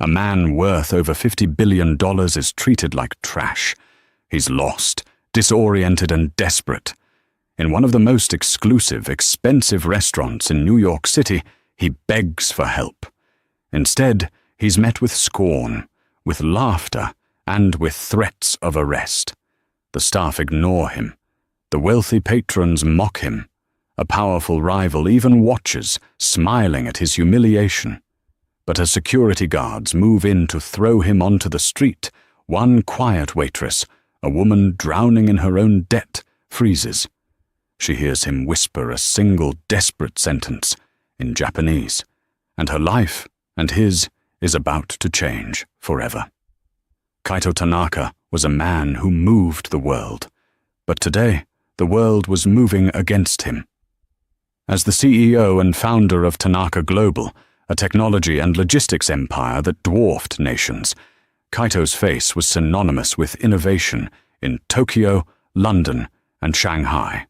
A man worth over $50 billion is treated like trash. He's lost, disoriented and desperate. In one of the most exclusive, expensive restaurants in New York City, he begs for help. Instead, he's met with scorn, with laughter, and with threats of arrest. The staff ignore him. The wealthy patrons mock him. A powerful rival even watches, smiling at his humiliation. But as security guards move in to throw him onto the street, one quiet waitress, a woman drowning in her own debt, freezes. She hears him whisper a single desperate sentence in Japanese, and her life and his is about to change forever. Kaito Tanaka was a man who moved the world, but today the world was moving against him. As the CEO and founder of Tanaka Global, a technology and logistics empire that dwarfed nations, Kaito's face was synonymous with innovation in Tokyo, London, and Shanghai.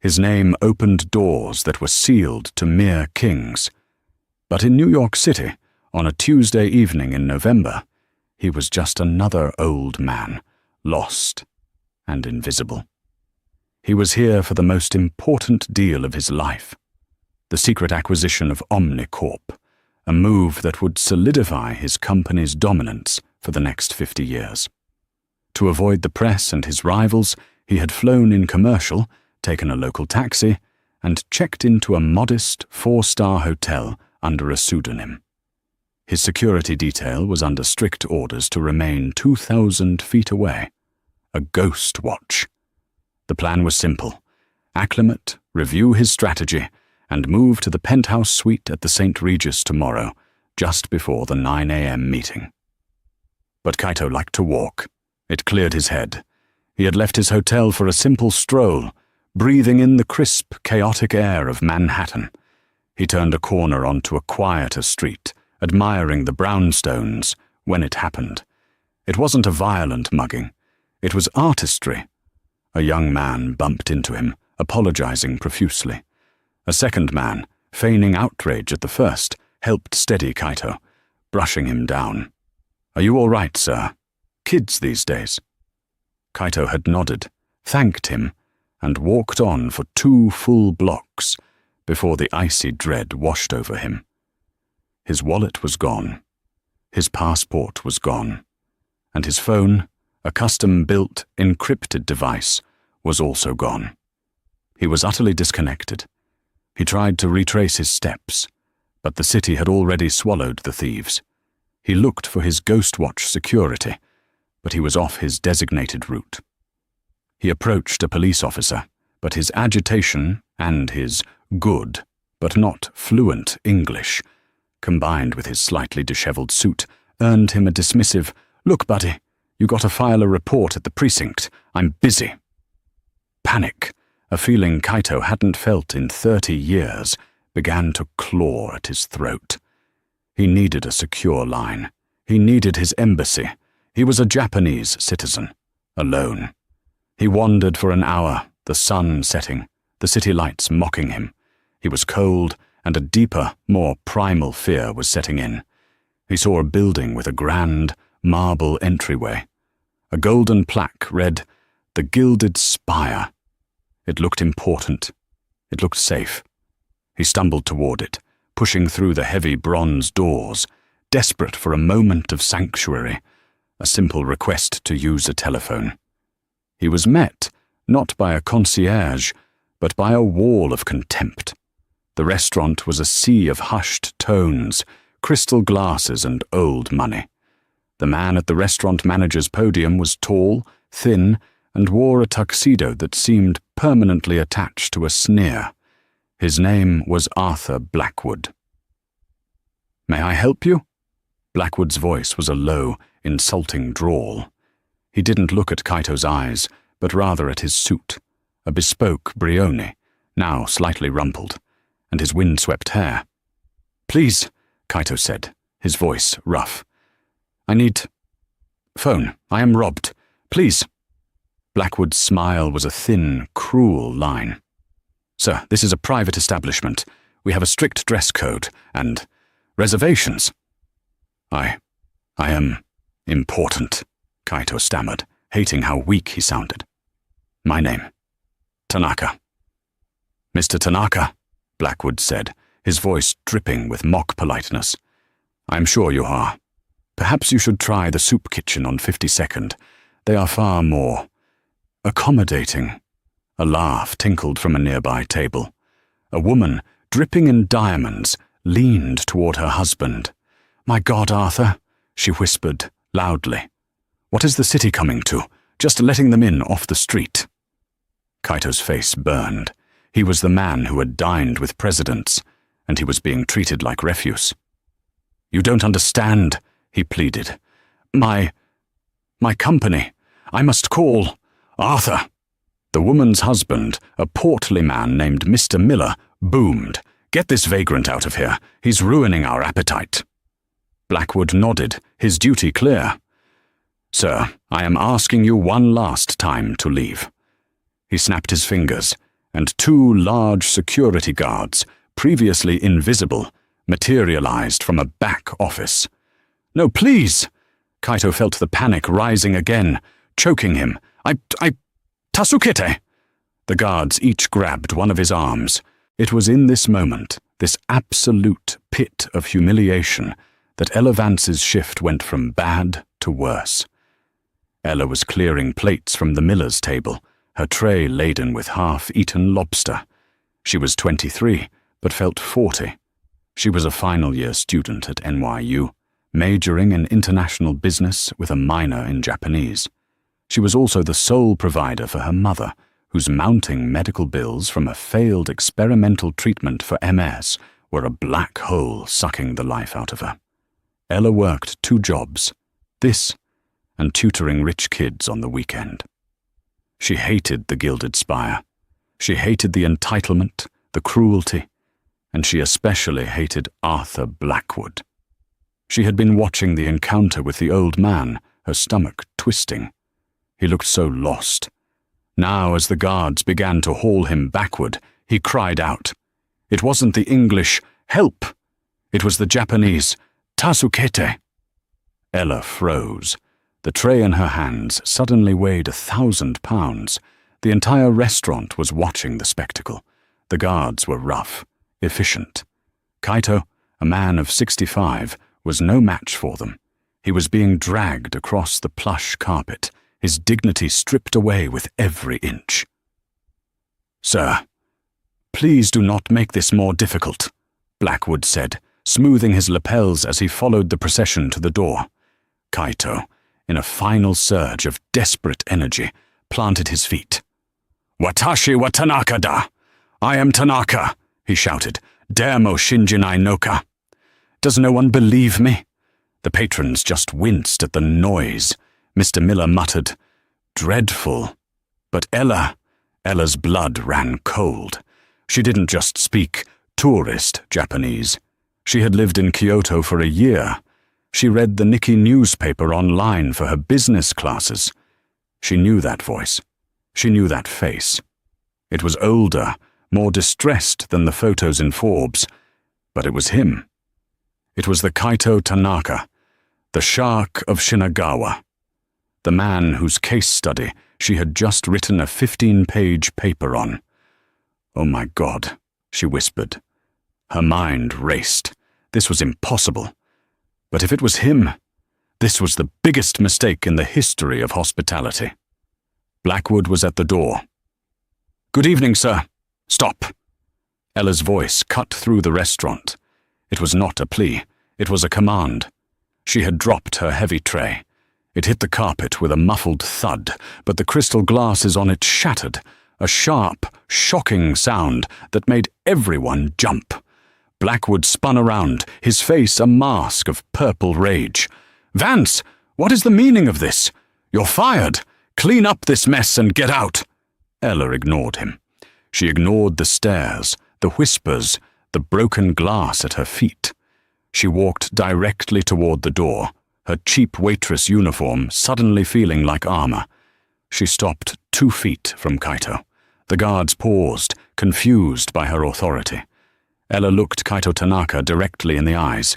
His name opened doors that were sealed to mere kings. But in New York City, on a Tuesday evening in November, he was just another old man, lost and invisible. He was here for the most important deal of his life, the secret acquisition of Omnicorp, a move that would solidify his company's dominance for the next 50 years. To avoid the press and his rivals, he had flown in commercial, taken a local taxi, and checked into a modest 4-star hotel under a pseudonym. His security detail was under strict orders to remain 2,000 feet away. A ghost watch. The plan was simple: acclimate, review his strategy, and move to the penthouse suite at the St. Regis tomorrow, just before the 9 a.m. meeting. But Kaito liked to walk. It cleared his head. He had left his hotel for a simple stroll, breathing in the crisp, chaotic air of Manhattan. He turned a corner onto a quieter street, admiring the brownstones when it happened. It wasn't a violent mugging. It was artistry. A young man bumped into him, apologizing profusely. A second man, feigning outrage at the first, helped steady Kaito, brushing him down. "Are you all right, sir? Kids these days?" Kaito had nodded, thanked him, and walked on for 2 full blocks before the icy dread washed over him. His wallet was gone. His passport was gone. And his phone, a custom-built, encrypted device, was also gone. He was utterly disconnected. He tried to retrace his steps, but the city had already swallowed the thieves. He looked for his Ghost Watch security, but he was off his designated route. He approached a police officer, but his agitation and his good, but not fluent English, combined with his slightly disheveled suit, earned him a dismissive, "Look, buddy, you got to file a report at the precinct. I'm busy." Panic, a feeling Kaito hadn't felt in 30 years, began to claw at his throat. He needed a secure line. He needed his embassy. He was a Japanese citizen, alone. He wandered for an hour, the sun setting, the city lights mocking him. He was cold, and a deeper, more primal fear was setting in. He saw a building with a grand, marble entryway. A golden plaque read, "The Gilded Spire." It looked important. It looked safe. He stumbled toward it, pushing through the heavy bronze doors, desperate for a moment of sanctuary, a simple request to use a telephone. He was met, not by a concierge, but by a wall of contempt. The restaurant was a sea of hushed tones, crystal glasses and old money. The man at the restaurant manager's podium was tall, thin, and wore a tuxedo that seemed permanently attached to a sneer. His name was Arthur Blackwood. "May I help you?" Blackwood's voice was a low, insulting drawl. He didn't look at Kaito's eyes, but rather at his suit, a bespoke Brioni, now slightly rumpled, and his windswept hair. "Please," Kaito said, his voice rough. "I need... phone. I am robbed. Please." Blackwood's smile was a thin, cruel line. "Sir, this is a private establishment. We have a strict dress code and reservations." I am important, Kaito stammered, hating how weak he sounded. My name, Tanaka. Mr. Tanaka, Blackwood said, his voice dripping with mock politeness. I am sure you are. Perhaps you should try the soup kitchen on 52nd. They are far more accommodating. A laugh tinkled from a nearby table. A woman, dripping in diamonds, leaned toward her husband. My God, Arthur, she whispered loudly. What is the city coming to? Just letting them in off the street. Kaito's face burned. He was the man who had dined with presidents, and he was being treated like refuse. You don't understand, he pleaded. My company. I must call Arthur. The woman's husband, a portly man named Mr. Miller, boomed. Get this vagrant out of here. He's ruining our appetite. Blackwood nodded, his duty clear. Sir, I am asking you one last time to leave. He snapped his fingers, and two large security guards, previously invisible, materialized from a back office. No, please! Kaito felt the panic rising again, choking him. Tasukete! The guards each grabbed one of his arms. It was in this moment, this absolute pit of humiliation, that Ella Vance's shift went from bad to worse. Ella was clearing plates from the miller's table, her tray laden with half-eaten lobster. She was 23, but felt 40. She was a final-year student at NYU, majoring in international business with a minor in Japanese. She was also the sole provider for her mother, whose mounting medical bills from a failed experimental treatment for MS were a black hole sucking the life out of her. Ella worked 2 jobs, this and tutoring rich kids on the weekend. She hated the Gilded Spire. She hated the entitlement, the cruelty, and she especially hated Arthur Blackwood. She had been watching the encounter with the old man, her stomach twisting. He looked so lost. Now, as the guards began to haul him backward, he cried out. It wasn't the English, help! It was the Japanese, Tasukete. Ella froze. The tray in her hands suddenly weighed 1,000 pounds. The entire restaurant was watching the spectacle. The guards were rough, efficient. Kaito, a man of 65, was no match for them. He was being dragged across the plush carpet, his dignity stripped away with every inch. Sir, please do not make this more difficult, Blackwood said, smoothing his lapels as he followed the procession to the door. Kaito, in a final surge of desperate energy, planted his feet. Watashi wa Tanaka da! I am Tanaka, he shouted. Deremo shinjinai noka. Does no one believe me? The patrons just winced at the noise. Mr. Miller muttered, dreadful. But Ella's blood ran cold. She didn't just speak tourist Japanese. She had lived in Kyoto for a year. She read the Nikkei newspaper online for her business classes. She knew that voice. She knew that face. It was older, more distressed than the photos in Forbes, but it was him. It was the Kaito Tanaka, the shark of Shinagawa, the man whose case study she had just written a 15-page paper on. Oh my God, she whispered. Her mind raced. This was impossible. But if it was him, this was the biggest mistake in the history of hospitality. Blackwood was at the door. Good evening, sir. Stop. Ella's voice cut through the restaurant. It was not a plea. It was a command. She had dropped her heavy tray. It hit the carpet with a muffled thud, but the crystal glasses on it shattered, a sharp, shocking sound that made everyone jump. Blackwood spun around, his face a mask of purple rage. Vance, what is the meaning of this? You're fired. Clean up this mess and get out. Ella ignored him. She ignored the stares, the whispers, the broken glass at her feet. She walked directly toward the door, her cheap waitress uniform suddenly feeling like armor. She stopped 2 feet from Kaito. The guards paused, confused by her authority. Ella looked Kaito Tanaka directly in the eyes.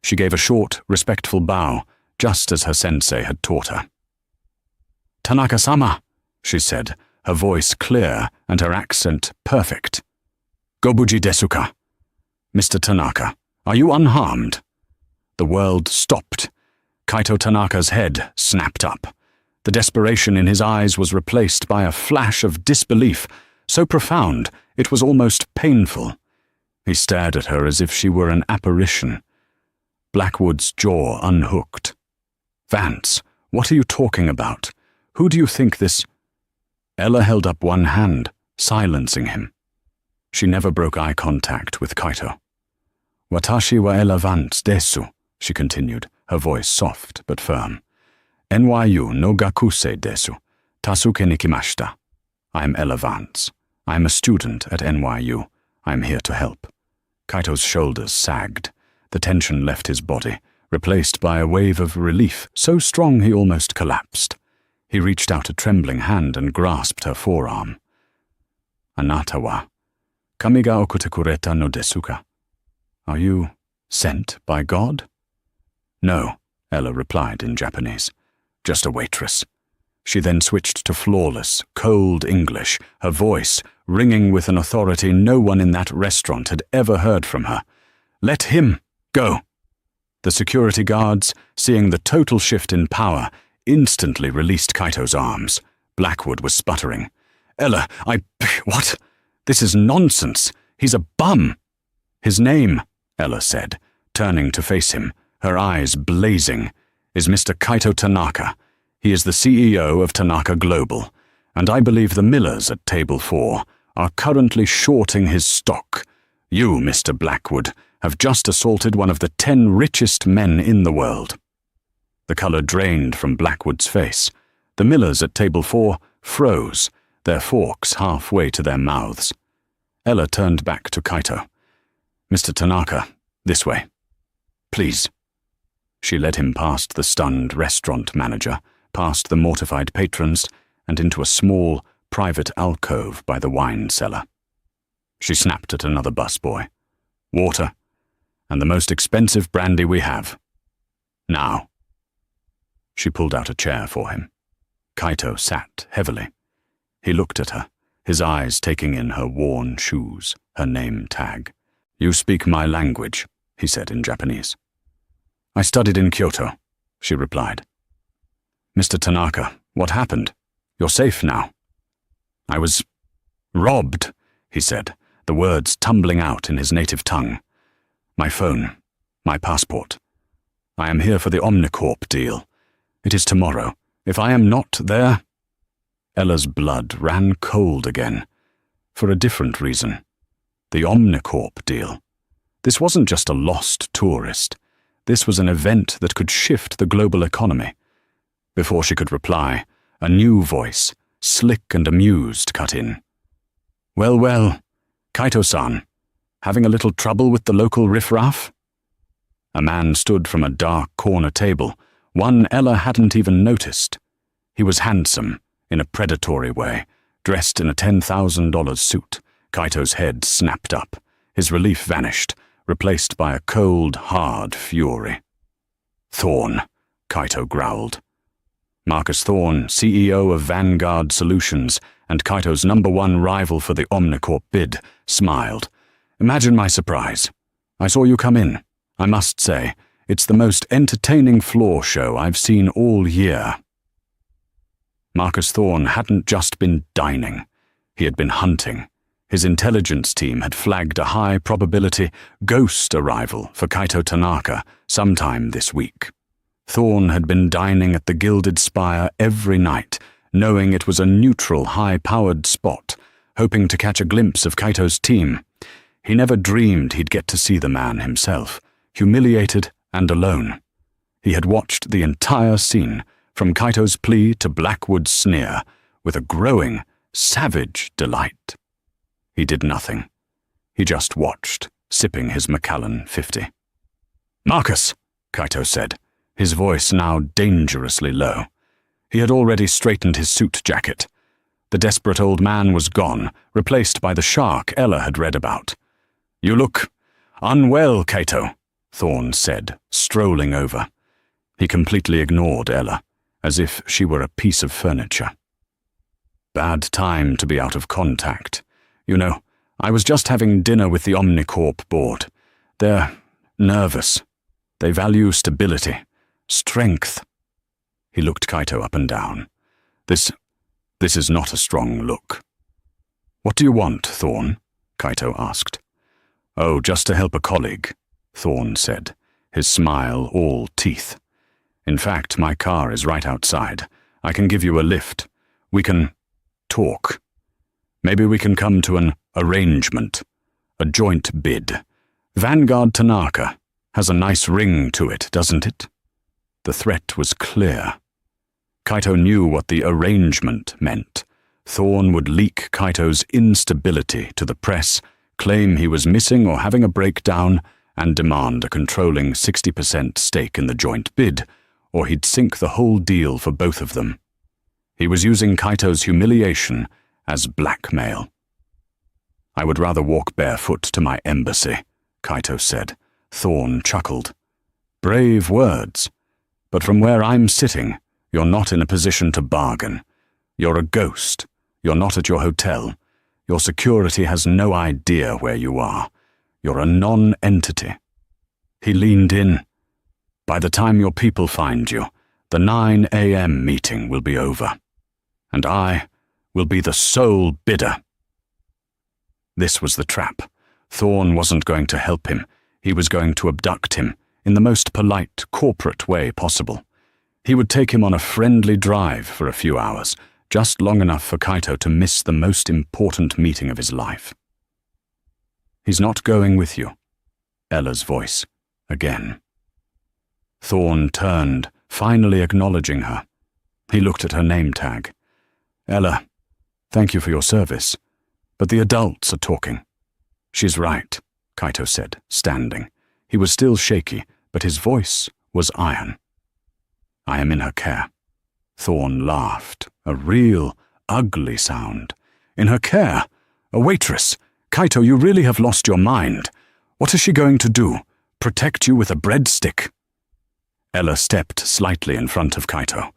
She gave a short, respectful bow, just as her sensei had taught her. "Tanaka-sama," she said, her voice clear and her accent perfect. "Gobuji desu ka?" "Mr. Tanaka, are you unharmed?" The world stopped. Kaito Tanaka's head snapped up. The desperation in his eyes was replaced by a flash of disbelief, so profound it was almost painful. He stared at her as if she were an apparition. Blackwood's jaw unhooked. "Vance, what are you talking about? Who do you think this—" Ella held up one hand, silencing him. She never broke eye contact with Kaito. "Watashi wa Ella Vance desu," she continued, her voice soft but firm. "NYU no gakusei desu. Tasuke ni kimashita. I am Ella Vance. I am a student at NYU. I am here to help." Kaito's shoulders sagged. The tension left his body, replaced by a wave of relief so strong he almost collapsed. He reached out a trembling hand and grasped her forearm. "Anata wa kami ga okute kureta no desu ka?" "Are you sent by God?" "No," Ella replied in Japanese. "Just a waitress." She then switched to flawless, cold English, her voice ringing with an authority no one in that restaurant had ever heard from her. "Let him go." The security guards, seeing the total shift in power, instantly released Kaito's arms. Blackwood was sputtering. "Ella, what? This is nonsense. He's a bum." "His name," Ella said, turning to face him, her eyes blazing, "is Mr. Kaito Tanaka. He is the CEO of Tanaka Global, and I believe the Millers at Table 4 are currently shorting his stock. You, Mr. Blackwood, have just assaulted one of the 10 richest men in the world." The color drained from Blackwood's face. The Millers at Table 4 froze, their forks halfway to their mouths. Ella turned back to Kaito. "Mr. Tanaka, this way. Please." She led him past the stunned restaurant manager, past the mortified patrons, and into a small, private alcove by the wine cellar. She snapped at another busboy. "Water, and the most expensive brandy we have. Now." She pulled out a chair for him. Kaito sat heavily. He looked at her, his eyes taking in her worn shoes, her name tag. "You speak my language," he said in Japanese. "I studied in Kyoto," she replied. "Mr. Tanaka, what happened? You're safe now." "I was robbed," he said, the words tumbling out in his native tongue. "My phone, my passport. I am here for the Omnicorp deal. It is tomorrow. If I am not there—" Ella's blood ran cold again, for a different reason. The Omnicorp deal. This wasn't just a lost tourist. This was an event that could shift the global economy. Before she could reply, a new voice, slick and amused, cut in. Well, Kaito-san, having a little trouble with the local riffraff?" A man stood from a dark corner table, one Ella hadn't even noticed. He was handsome, in a predatory way, dressed in a $10,000 suit. Kaito's head snapped up. His relief vanished, replaced by a cold, hard fury. "Thorne," Kaito growled. Marcus Thorne, CEO of Vanguard Solutions and Kaito's #1 rival for the Omnicorp bid, smiled. "Imagine my surprise. I saw you come in. I must say, it's the most entertaining floor show I've seen all year." Marcus Thorne hadn't just been dining. He had been hunting. His intelligence team had flagged a high-probability ghost arrival for Kaito Tanaka sometime this week. Thorne had been dining at the Gilded Spire every night, knowing it was a neutral, high-powered spot, hoping to catch a glimpse of Kaito's team. He never dreamed he'd get to see the man himself, humiliated and alone. He had watched the entire scene, from Kaito's plea to Blackwood's sneer, with a growing, savage delight. He did nothing. He just watched, sipping his Macallan 50. "Marcus," Kaito said, his voice now dangerously low. He had already straightened his suit jacket. The desperate old man was gone, replaced by the shark Ella had read about. "You look unwell, Kaito," Thorne said, strolling over. He completely ignored Ella, as if she were a piece of furniture. Bad time to be out of contact. You know, I was just having dinner with the Omnicorp board. They're nervous. They value stability, strength. He looked Kaito up and down. This is not a strong look. What do you want, Thorn? Kaito asked. Oh, just to help a colleague, Thorn said, his smile all teeth. In fact, my car is right outside. I can give you a lift. We can talk. Maybe we can come to an arrangement, a joint bid. Vanguard Tanaka has a nice ring to it, doesn't it? The threat was clear. Kaito knew what the arrangement meant. Thorn would leak Kaito's instability to the press, claim he was missing or having a breakdown, and demand a controlling 60% stake in the joint bid, or he'd sink the whole deal for both of them. He was using Kaito's humiliation as blackmail. I would rather walk barefoot to my embassy, Kaito said. Thorn chuckled. Brave words, but from where I'm sitting, you're not in a position to bargain. You're a ghost. You're not at your hotel. Your security has no idea where you are. You're a non-entity. He leaned in. By the time your people find you, the 9 a.m. meeting will be over. And I will be the sole bidder. This was the trap. Thorn wasn't going to help him. He was going to abduct him in the most polite, corporate way possible. He would take him on a friendly drive for a few hours, just long enough for Kaito to miss the most important meeting of his life. He's not going with you. Ella's voice, again. Thorn turned, finally acknowledging her. He looked at her name tag. Ella, thank you for your service, but the adults are talking. She's right, Kaito said, standing. He was still shaky, but his voice was iron. I am in her care. Thorn laughed, a real, ugly sound. In her care? A waitress? Kaito, you really have lost your mind. What is she going to do? Protect you with a breadstick? Ella stepped slightly in front of Kaito.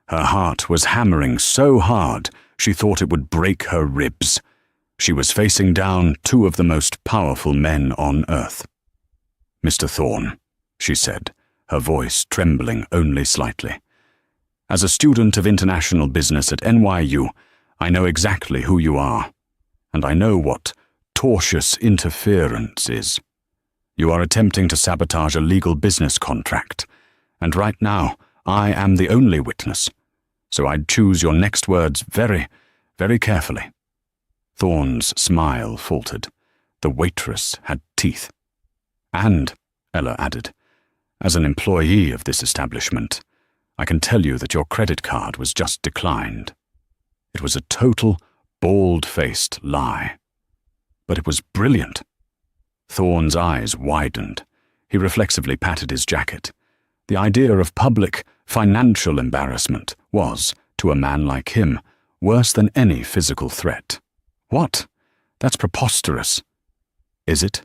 Her heart was hammering so hard she thought it would break her ribs. She was facing down two of the most powerful men on earth. Mr. Thorn, she said, her voice trembling only slightly. As a student of international business at NYU, I know exactly who you are, and I know what tortious interference is. You are attempting to sabotage a legal business contract, and right now I am the only witness, so I'd choose your next words very, very carefully. Thorn's smile faltered. The waitress had teeth. And, Ella added, as an employee of this establishment, I can tell you that your credit card was just declined. It was a total, bald-faced lie. But it was brilliant. Thorn's eyes widened. He reflexively patted his jacket. The idea of public, financial embarrassment was, to a man like him, worse than any physical threat. What? That's preposterous. Is it?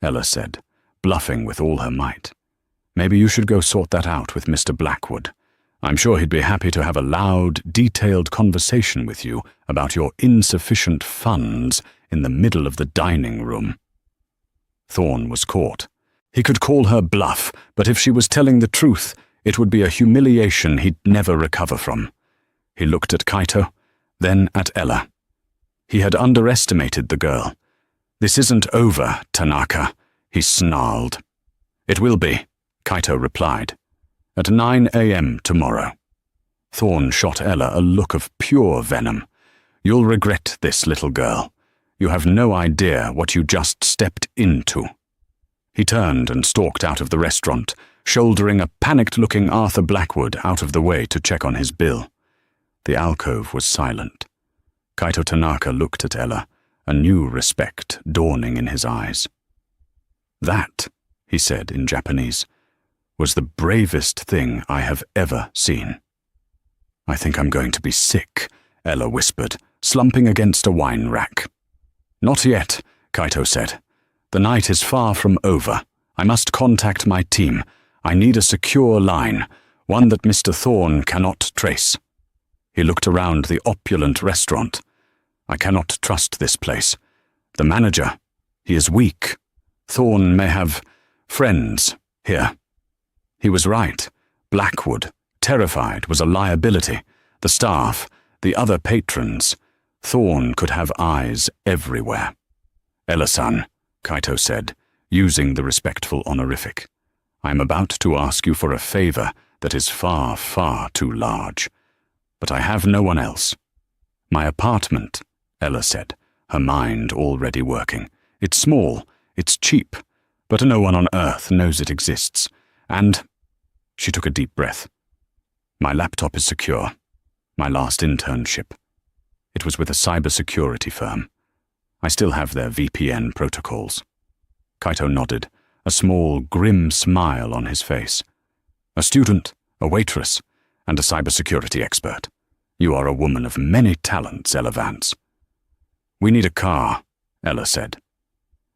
Ella said, bluffing with all her might. Maybe you should go sort that out with Mr. Blackwood. I'm sure he'd be happy to have a loud, detailed conversation with you about your insufficient funds in the middle of the dining room. Thorn was caught. He could call her bluff, but if she was telling the truth, it would be a humiliation he'd never recover from. He looked at Kaito, then at Ella. He had underestimated the girl. This isn't over, Tanaka, he snarled. It will be, Kaito replied. At 9 a.m. tomorrow. Thorn shot Ella a look of pure venom. You'll regret this, little girl. You have no idea what you just stepped into. He turned and stalked out of the restaurant, shouldering a panicked-looking Arthur Blackwood out of the way to check on his bill. The alcove was silent. Kaito Tanaka looked at Ella, a new respect dawning in his eyes. That, he said in Japanese, was the bravest thing I have ever seen. I think I'm going to be sick, Ella whispered, slumping against a wine rack. Not yet, Kaito said. The night is far from over. I must contact my team. I need a secure line. one that Mr. Thorne cannot trace. He looked around the opulent restaurant. I cannot trust this place. The manager, he is weak. Thorne may have friends here. He was right. Blackwood, terrified, was a liability. The staff, the other patrons. Thorne could have eyes everywhere. "Ella-san," Kaito said, using the respectful honorific, "I am about to ask you for a favor that is far, far too large. But I have no one else." "My apartment," Ella said, her mind already working. "It's small, it's cheap, but no one on earth knows it exists. And—" She took a deep breath. "My laptop is secure. My last internship. It was with a cybersecurity firm. I still have their VPN protocols." Kaito nodded, a small, grim smile on his face. "A student, a waitress, and a cybersecurity expert. You are a woman of many talents, Ella Vance." "We need a car," Ella said.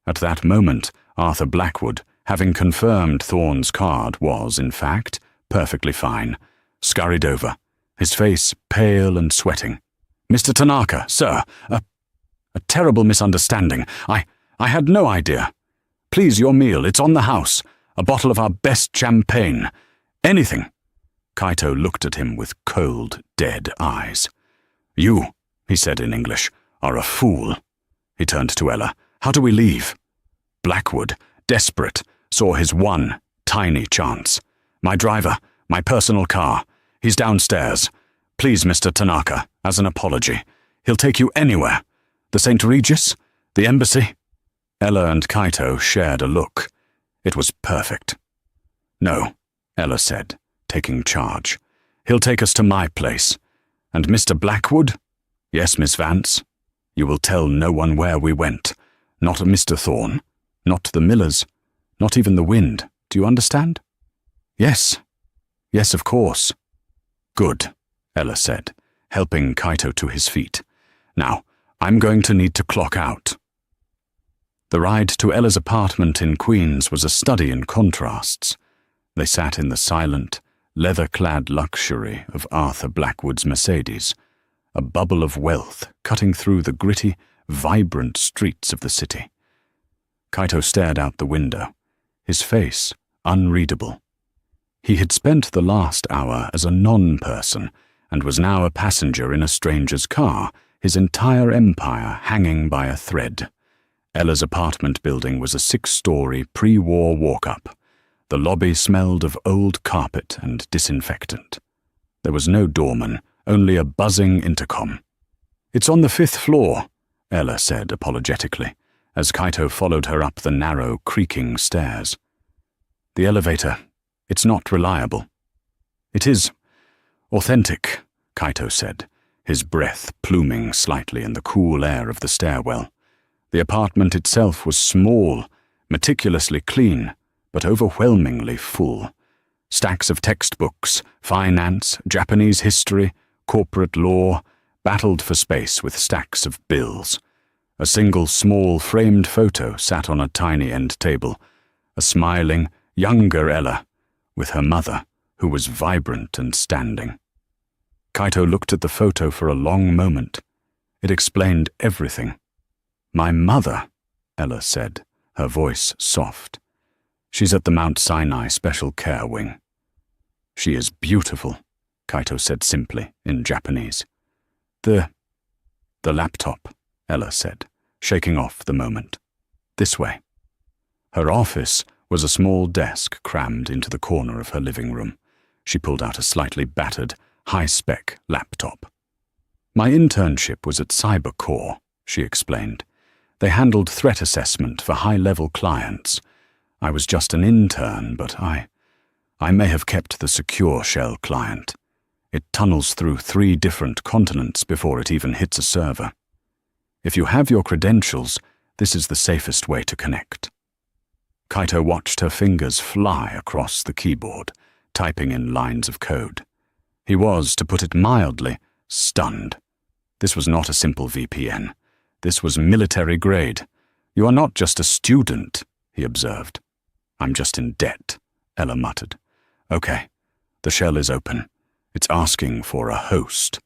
At that moment, Arthur Blackwood, having confirmed Thorne's card, was, in fact, perfectly fine, scurried over, his face pale and sweating. "Mr. Tanaka, sir, a terrible misunderstanding. I had no idea. Please, your meal, it's on the house. A bottle of our best champagne. Anything." Kaito looked at him with cold, dead eyes. "You," he said in English, "are a fool." He turned to Ella. "How do we leave?" Blackwood, desperate, saw his one tiny chance. "My driver, my personal car. He's downstairs. Please, Mr. Tanaka, as an apology. He'll take you anywhere. The St. Regis? The embassy?" Ella and Kaito shared a look. It was perfect. "No," Ella said, taking charge. "He'll take us to my place. And Mr. Blackwood?" "Yes, Miss Vance. You will tell no one where we went. Not Mr. Thorne, not the Millers, not even the wind. Do you understand?" "Yes. Yes, of course." "Good," Ella said, helping Kaito to his feet. "Now, I'm going to need to clock out." The ride to Ella's apartment in Queens was a study in contrasts. They sat in the silent, leather-clad luxury of Arthur Blackwood's Mercedes, a bubble of wealth cutting through the gritty, vibrant streets of the city. Kaito stared out the window, his face unreadable. He had spent the last hour as a non-person and was now a passenger in a stranger's car, his entire empire hanging by a thread. Ella's apartment building was a 6-story pre-war walk-up. The lobby smelled of old carpet and disinfectant. There was no doorman, only a buzzing intercom. "It's on the 5th floor," Ella said apologetically, as Kaito followed her up the narrow, creaking stairs. "The elevator, it's not reliable." "It is authentic," Kaito said, his breath pluming slightly in the cool air of the stairwell. The apartment itself was small, meticulously clean, but overwhelmingly full. Stacks of textbooks, finance, Japanese history, corporate law, battled for space with stacks of bills. A single small framed photo sat on a tiny end table, a smiling, younger Ella, with her mother, who was vibrant and standing. Kaito looked at the photo for a long moment. It explained everything. "My mother," Ella said, her voice soft. "She's at the Mount Sinai Special Care Wing." "She is beautiful," Kaito said simply, in Japanese. The laptop," Ella said, shaking off the moment. "This way." Her office was a small desk crammed into the corner of her living room. She pulled out a slightly battered, high-spec laptop. "My internship was at CyberCore," she explained. "They handled threat assessment for high-level clients. I was just an intern, but I may have kept the secure shell client. It tunnels through 3 different continents before it even hits a server. If you have your credentials, this is the safest way to connect." Kaito watched her fingers fly across the keyboard, typing in lines of code. He was, to put it mildly, stunned. This was not a simple VPN. This was military grade. "You are not just a student," he observed. "I'm just in debt," Ella muttered. "Okay, The shell is open. It's asking for a host.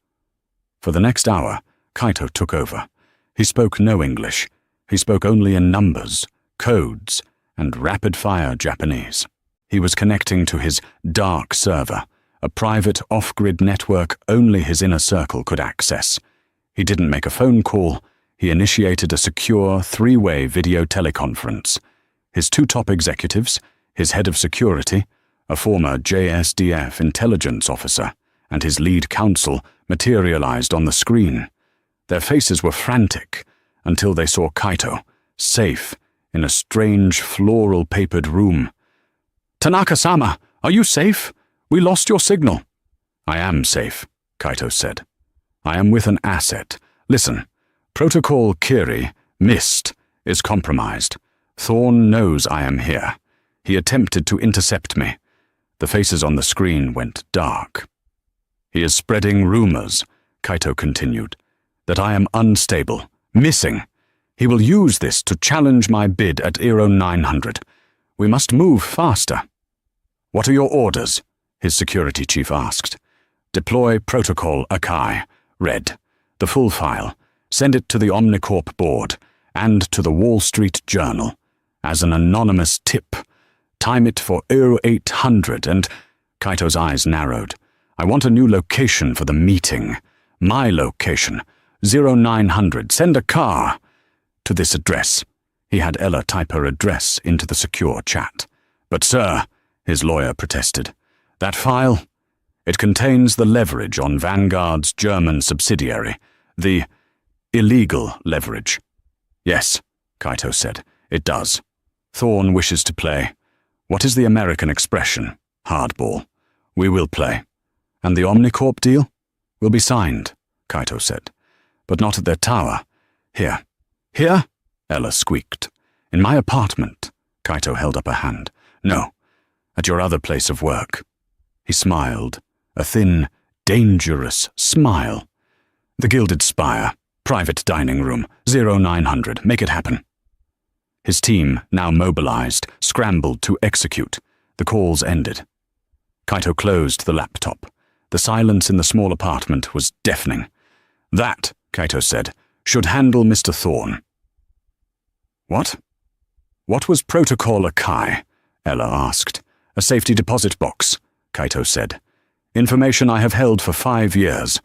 For the next hour, Kaito took over. He spoke no English. He spoke only in numbers, codes, and rapid-fire Japanese. He was connecting to his dark server, a private off-grid network only his inner circle could access. He didn't make a phone call. He initiated a secure three-way video teleconference. His two top executives, his head of security, a former JSDF intelligence officer, and his lead counsel materialized on the screen. Their faces were frantic until they saw Kaito, safe, in a strange floral-papered room. "Tanaka-sama, are you safe? We lost your signal." "I am safe," Kaito said. "I am with an asset. Listen, Protocol Kiri, Mist, is compromised. Thorn knows I am here. He attempted to intercept me." The faces on the screen went dark. "He is spreading rumors," Kaito continued, "that I am unstable, missing. He will use this to challenge my bid at Eero 900. We must move faster." "What are your orders?" his security chief asked. "Deploy Protocol Akai. Read. The full file. Send it to the Omnicorp board and to the Wall Street Journal as an anonymous tip. Time it for Eero 800 and—" Kaito's eyes narrowed. "I want a new location for the meeting. My location. 0900. Send a car." To this address. He had Ella type her address into the secure chat. "But sir," his lawyer protested, "that file, it contains the leverage on Vanguard's German subsidiary, the illegal leverage." "Yes," Kaito said, "it does. Thorn wishes to play. What is the American expression? Hardball. We will play. And the Omnicorp deal? Will be signed," Kaito said. "But not at their tower. Here." "Here?" Ella squeaked. "In my apartment." Kaito held up a hand. "No, at your other place of work." He smiled, a thin, dangerous smile. "The Gilded Spire, private dining room, 0900. Make it happen." His team, now mobilized, scrambled to execute. The calls ended. Kaito closed the laptop. The silence in the small apartment was deafening. "That," Kaito said, "should handle Mr. Thorn." "What? What was Protocol Akai?" Ella asked. "A safety deposit box," Kaito said. "Information I have held for 5 years.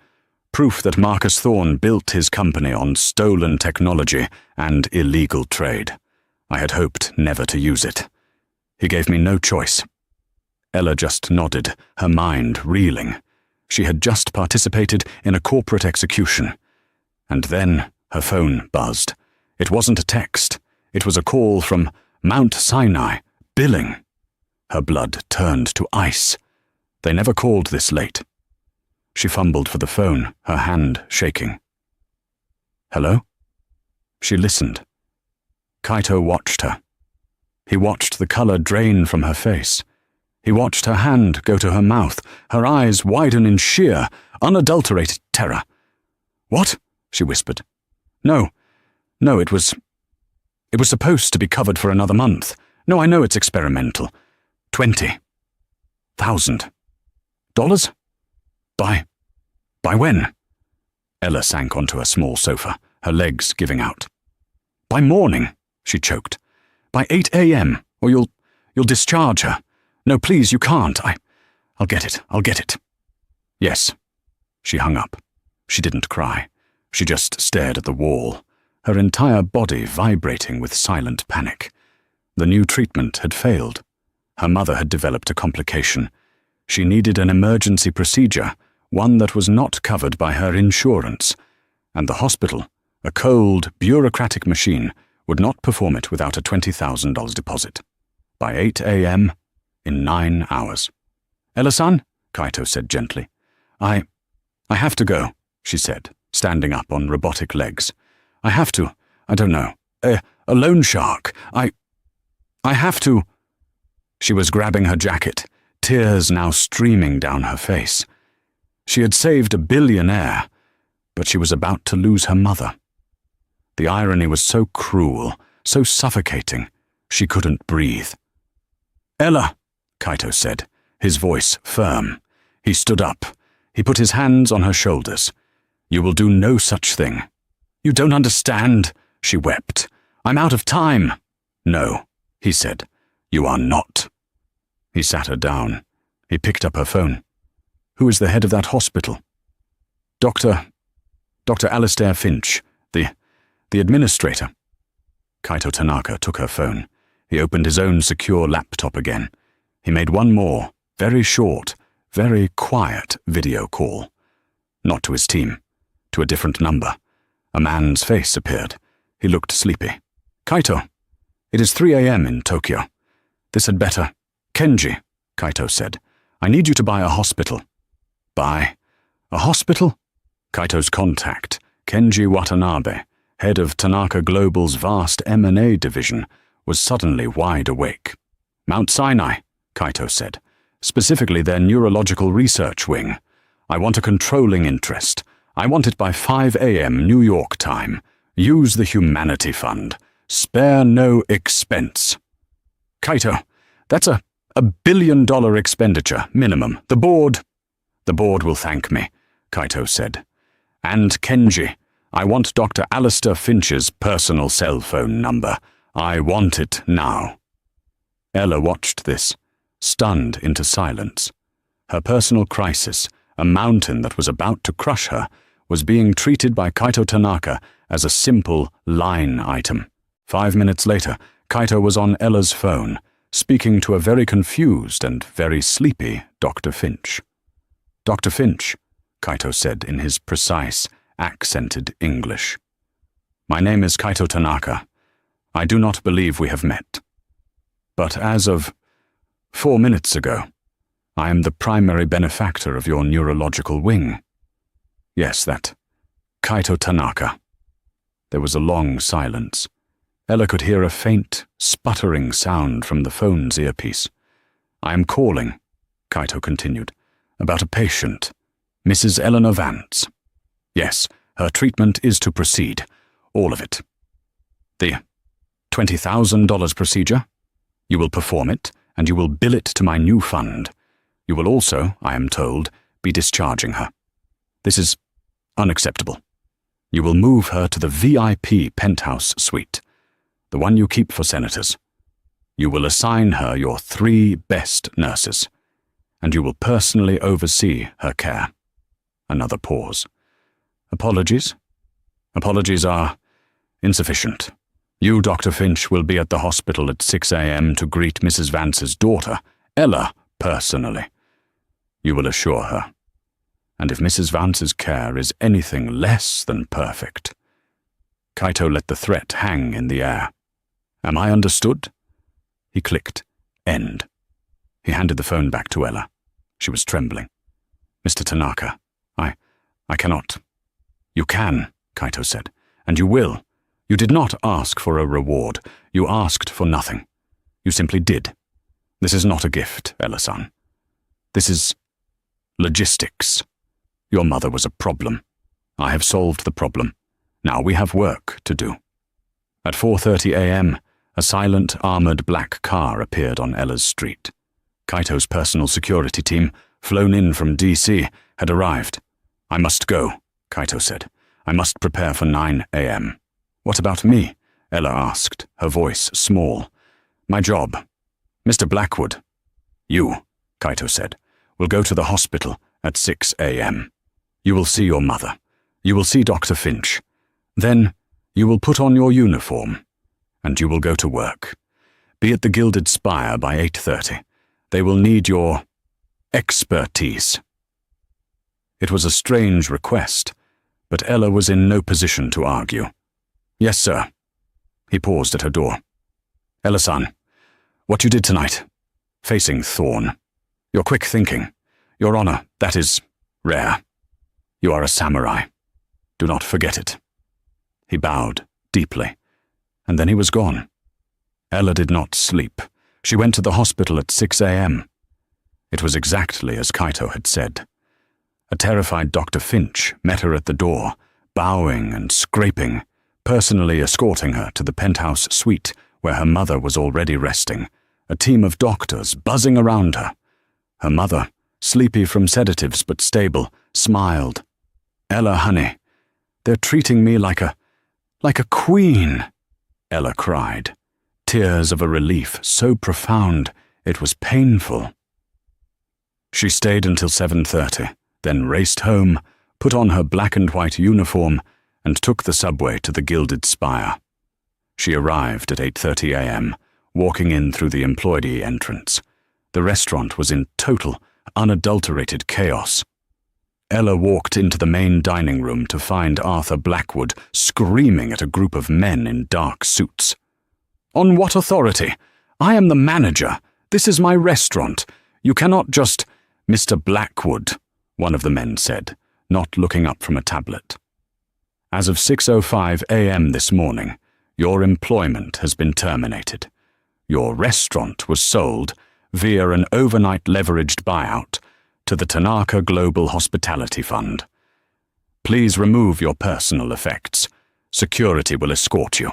Proof that Marcus Thorn built his company on stolen technology and illegal trade. I had hoped never to use it. He gave me no choice." Ella just nodded, her mind reeling. She had just participated in a corporate execution. And then her phone buzzed. It wasn't a text. It was a call from Mount Sinai, billing. Her blood turned to ice. They never called this late. She fumbled for the phone, her hand shaking. "Hello?" She listened. Kaito watched her. He watched the color drain from her face. He watched her hand go to her mouth, her eyes widen in sheer, unadulterated terror. "What?" she whispered. No, it was supposed to be covered for another month. No, I know it's experimental. $20,000. By when?" Ella sank onto a small sofa, her legs giving out. "By morning," she choked. "By 8 a.m., or you'll discharge her. No, please, you can't. I'll get it. "Yes." She hung up. She didn't cry. She just stared at the wall, her entire body vibrating with silent panic. The new treatment had failed. Her mother had developed a complication. She needed an emergency procedure, one that was not covered by her insurance. And the hospital, a cold, bureaucratic machine, would not perform it without a $20,000 deposit. By 8 a.m., in 9 hours. "Ella-san," Kaito said gently. I have to go," she said, standing up on robotic legs. "I have to. I don't know. A loan shark. I have to." She was grabbing her jacket, tears now streaming down her face. She had saved a billionaire, but she was about to lose her mother. The irony was so cruel, so suffocating, she couldn't breathe. "Ella," Kaito said, his voice firm. He stood up. He put his hands on her shoulders. "You will do no such thing." "You don't understand," she wept. "I'm out of time." "No," he said. "You are not." He sat her down. He picked up her phone. "Who is the head of that hospital?" Dr. Alistair Finch, the administrator." Kaito Tanaka took her phone. He opened his own secure laptop again. He made one more, very short, very quiet video call. Not to his team, to a different number. A man's face appeared. He looked sleepy. "Kaito, it is 3 a.m. in Tokyo. This had better—" "Kenji," Kaito said, "I need you to buy a hospital." "Buy a hospital?" Kaito's contact, Kenji Watanabe, head of Tanaka Global's vast M&A division, was suddenly wide awake. "Mount Sinai," Kaito said, "specifically their neurological research wing. I want a controlling interest. I want it by 5 a.m. New York time. Use the Humanity Fund. Spare no expense." "Kaito, that's a $1 billion expenditure, minimum. The board will thank me," Kaito said. "And Kenji, I want Dr. Alistair Finch's personal cell phone number. I want it now." Ella watched this, stunned into silence. Her personal crisis, a mountain that was about to crush her, was being treated by Kaito Tanaka as a simple line item. 5 minutes later, Kaito was on Ella's phone, speaking to a very confused and very sleepy Dr. Finch. "Dr. Finch," Kaito said in his precise, accented English. "My name is Kaito Tanaka. I do not believe we have met. But as of 4 minutes ago, I am the primary benefactor of your neurological wing." "Yes, that Kaito Tanaka." There was a long silence. Ella could hear a faint, sputtering sound from the phone's earpiece. "I am calling," Kaito continued, "about a patient, Mrs. Eleanor Vance. Yes, her treatment is to proceed, all of it. The $20,000 procedure? You will perform it, and you will bill it to my new fund. You will also, I am told, be discharging her. This is unacceptable. You will move her to the VIP penthouse suite, the one you keep for senators. You will assign her your 3 best nurses, and you will personally oversee her care." Another pause. "Apologies? Apologies are insufficient. You, Dr. Finch, will be at the hospital at 6 a.m. to greet Mrs. Vance's daughter, Ella, personally. You will assure her. And if Mrs. Vance's care is anything less than perfect—" Kaito let the threat hang in the air. "Am I understood?" He clicked end. He handed the phone back to Ella. She was trembling. "Mr. Tanaka, I cannot." "You can," Kaito said, "and you will. You did not ask for a reward. You asked for nothing. You simply did. This is not a gift, Ella-san. This is logistics. Your mother was a problem. I have solved the problem. Now we have work to do." At 4:30 a.m., a silent, armored black car appeared on Ella's street. Kaito's personal security team, flown in from D.C., had arrived. "I must go," Kaito said. "I must prepare for 9 a.m. "What about me?" Ella asked, her voice small. "My job. Mr. Blackwood." "You," Kaito said, "will go to the hospital at 6 a.m. You will see your mother. You will see Dr. Finch. Then you will put on your uniform, and you will go to work. Be at the Gilded Spire by 8:30. They will need your expertise." It was a strange request, but Ella was in no position to argue. "Yes, sir." He paused at her door. "Ella-san, what you did tonight, facing Thorne, your quick thinking, your honor, that is rare. You are a samurai. Do not forget it." He bowed deeply, and then he was gone. Ella did not sleep. She went to the hospital at 6 a.m. It was exactly as Kaito had said. A terrified Dr. Finch met her at the door, bowing and scraping, personally escorting her to the penthouse suite where her mother was already resting, a team of doctors buzzing around her. Her mother, sleepy from sedatives but stable, smiled. "Ella, honey, they're treating me like a queen," Ella cried, tears of a relief so profound it was painful. She stayed until 7:30, then raced home, put on her black and white uniform, and took the subway to the Gilded Spire. She arrived at 8:30 a.m., walking in through the employee entrance. The restaurant was in total, unadulterated chaos. Ella walked into the main dining room to find Arthur Blackwood screaming at a group of men in dark suits. "On what authority? I am the manager. This is my restaurant. You cannot just—" "Mr. Blackwood," one of the men said, not looking up from a tablet. "As of 6:05 a.m. this morning, your employment has been terminated. Your restaurant was sold via an overnight leveraged buyout to the Tanaka Global Hospitality Fund. Please remove your personal effects. Security will escort you."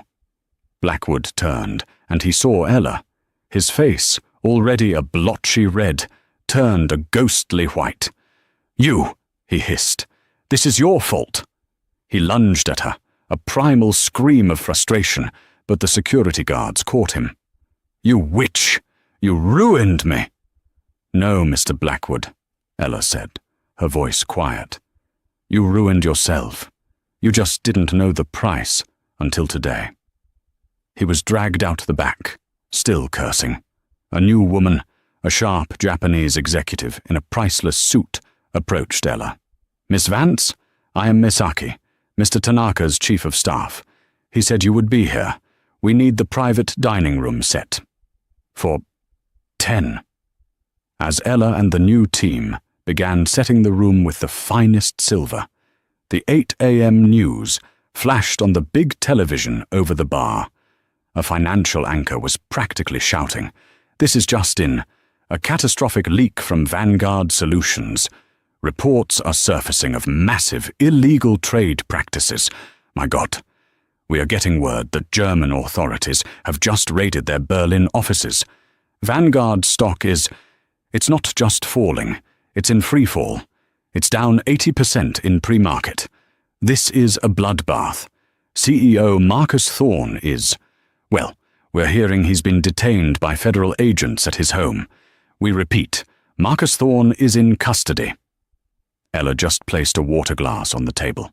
Blackwood turned, and he saw Ella. His face, already a blotchy red, turned a ghostly white. "You," he hissed, "this is your fault." He lunged at her, a primal scream of frustration, but the security guards caught him. "You witch! You ruined me!" "No, Mr. Blackwood," Ella said, her voice quiet. "You ruined yourself. You just didn't know the price until today." He was dragged out the back, still cursing. A new woman, a sharp Japanese executive in a priceless suit, approached Ella. "Miss Vance, I am Misaki, Mr. Tanaka's chief of staff. He said you would be here. We need the private dining room set. For 10. As Ella and the new team began setting the room with the finest silver, the 8 a.m. news flashed on the big television over the bar. A financial anchor was practically shouting, "This is just in. A catastrophic leak from Vanguard Solutions. Reports are surfacing of massive illegal trade practices. My God. We are getting word that German authorities have just raided their Berlin offices. Vanguard stock it's not just falling, it's in free fall. It's down 80% in pre-market. This is a bloodbath. CEO Marcus Thorne well, we're hearing he's been detained by federal agents at his home. We repeat, Marcus Thorne is in custody." Ella just placed a water glass on the table.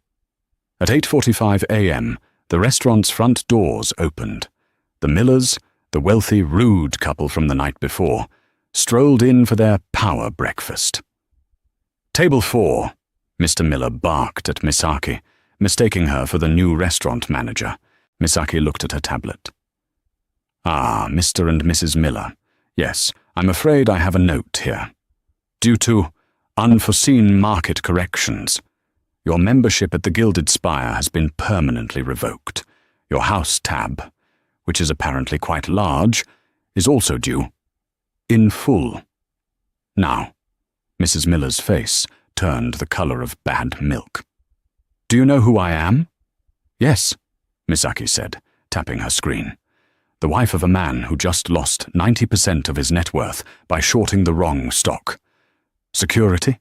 At 8:45 a.m., the restaurant's front doors opened. The Millers, the wealthy, rude couple from the night before, strolled in for their power breakfast. "Table 4, Mr. Miller barked at Misaki, mistaking her for the new restaurant manager. Misaki looked at her tablet. "Ah, Mr. and Mrs. Miller. Yes, I'm afraid I have a note here. Due to unforeseen market corrections, your membership at the Gilded Spire has been permanently revoked. Your house tab, which is apparently quite large, is also due. In full." Now, Mrs. Miller's face turned the color of bad milk. "Do you know who I am?" "Yes," Misaki said, tapping her screen. "The wife of a man who just lost 90% of his net worth by shorting the wrong stock. Security?"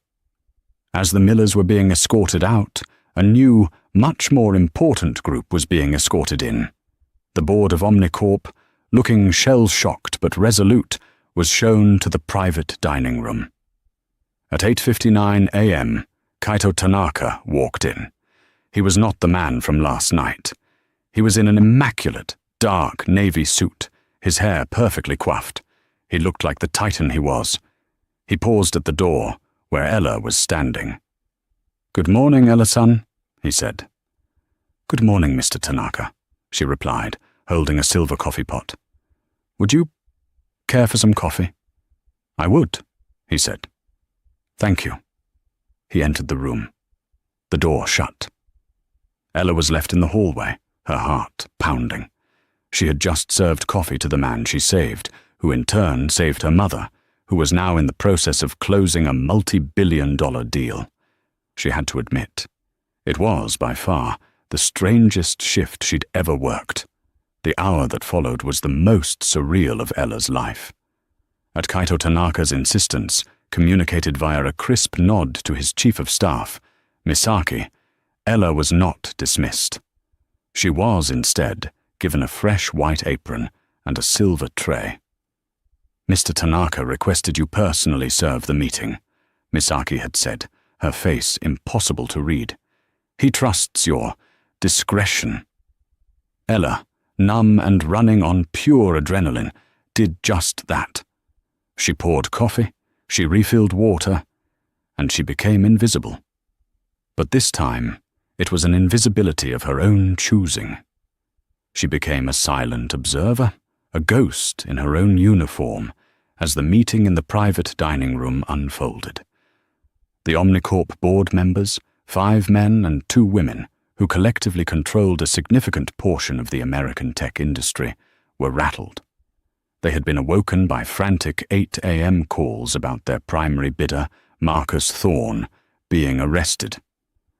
As the Millers were being escorted out, a new, much more important group was being escorted in. The board of Omnicorp, looking shell-shocked but resolute, was shown to the private dining room. At 8:59 a.m., Kaito Tanaka walked in. He was not the man from last night. He was in an immaculate, dark navy suit, his hair perfectly coiffed. He looked like the titan he was. He paused at the door, where Ella was standing. "Good morning, Ella-san," he said. "Good morning, Mr. Tanaka," she replied, holding a silver coffee pot. "Would you care for some coffee?" "I would," he said. "Thank you." He entered the room. The door shut. Ella was left in the hallway, her heart pounding. She had just served coffee to the man she saved, who in turn saved her mother, who was now in the process of closing a multi-billion-dollar deal. She had to admit, it was, by far, the strangest shift she'd ever worked. The hour that followed was the most surreal of Ella's life. At Kaito Tanaka's insistence, communicated via a crisp nod to his chief of staff, Misaki, Ella was not dismissed. She was, instead, given a fresh white apron and a silver tray. "Mr. Tanaka requested you personally serve the meeting," Misaki had said, her face impossible to read. "He trusts your discretion." Ella, numb and running on pure adrenaline, did just that. She poured coffee, she refilled water, and she became invisible. But this time, it was an invisibility of her own choosing. She became a silent observer, a ghost in her own uniform, as the meeting in the private dining room unfolded. The Omnicorp board members, 5 men and 2 women, who collectively controlled a significant portion of the American tech industry, were rattled. They had been awoken by frantic 8 a.m. calls about their primary bidder, Marcus Thorne, being arrested.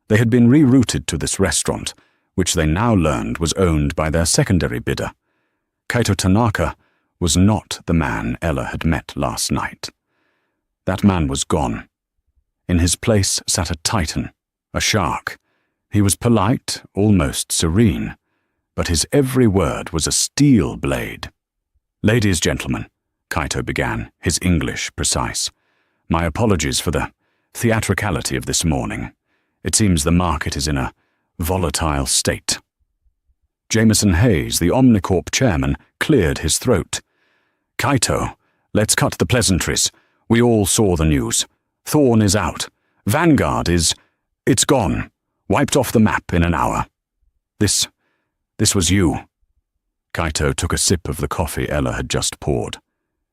They had been rerouted to this restaurant, which they now learned was owned by their secondary bidder. Kaito Tanaka was not the man Ella had met last night. That man was gone. In his place sat a titan, a shark. He was polite, almost serene, but his every word was a steel blade. "Ladies, gentlemen," Kaito began, his English precise. "My apologies for the theatricality of this morning. It seems the market is in a volatile state." Jameson Hayes, the Omnicorp chairman, cleared his throat. "Kaito, let's cut the pleasantries. We all saw the news. Thorne is out. Vanguard it's gone. Wiped off the map in an hour. This was you." Kaito took a sip of the coffee Ella had just poured.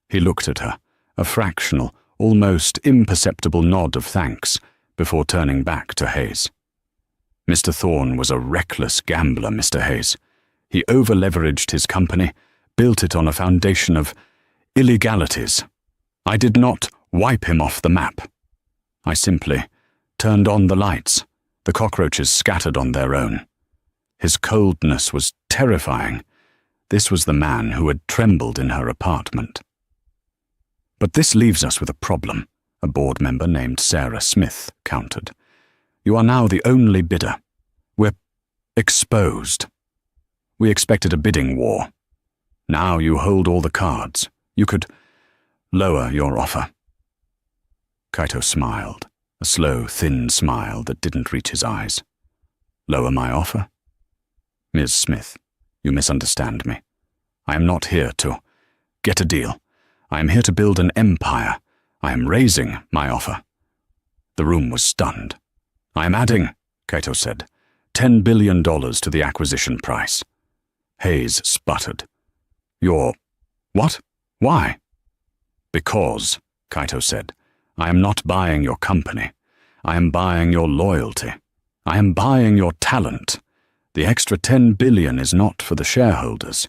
He looked at her, a fractional, almost imperceptible nod of thanks, before turning back to Hayes. "Mr. Thorne was a reckless gambler, Mr. Hayes. He over-leveraged his company, built it on a foundation of illegalities. I did not wipe him off the map. I simply turned on the lights. The cockroaches scattered on their own. His coldness was terrifying. This was the man who had trembled in her apartment." "But this leaves us with a problem," a board member named Sarah Smith countered. "You are now the only bidder. We're exposed. We expected a bidding war. Now you hold all the cards. You could lower your offer." Kaito smiled, a slow, thin smile that didn't reach his eyes. "Lower my offer? Ms. Smith, you misunderstand me. I am not here to get a deal. I am here to build an empire. I am raising my offer." The room was stunned. "I am adding," Kaito said, $10 billion to the acquisition price." Hayes sputtered. "You're... what? Why?" "Because," Kaito said, "I am not buying your company. I am buying your loyalty. I am buying your talent. The extra $10 billion is not for the shareholders.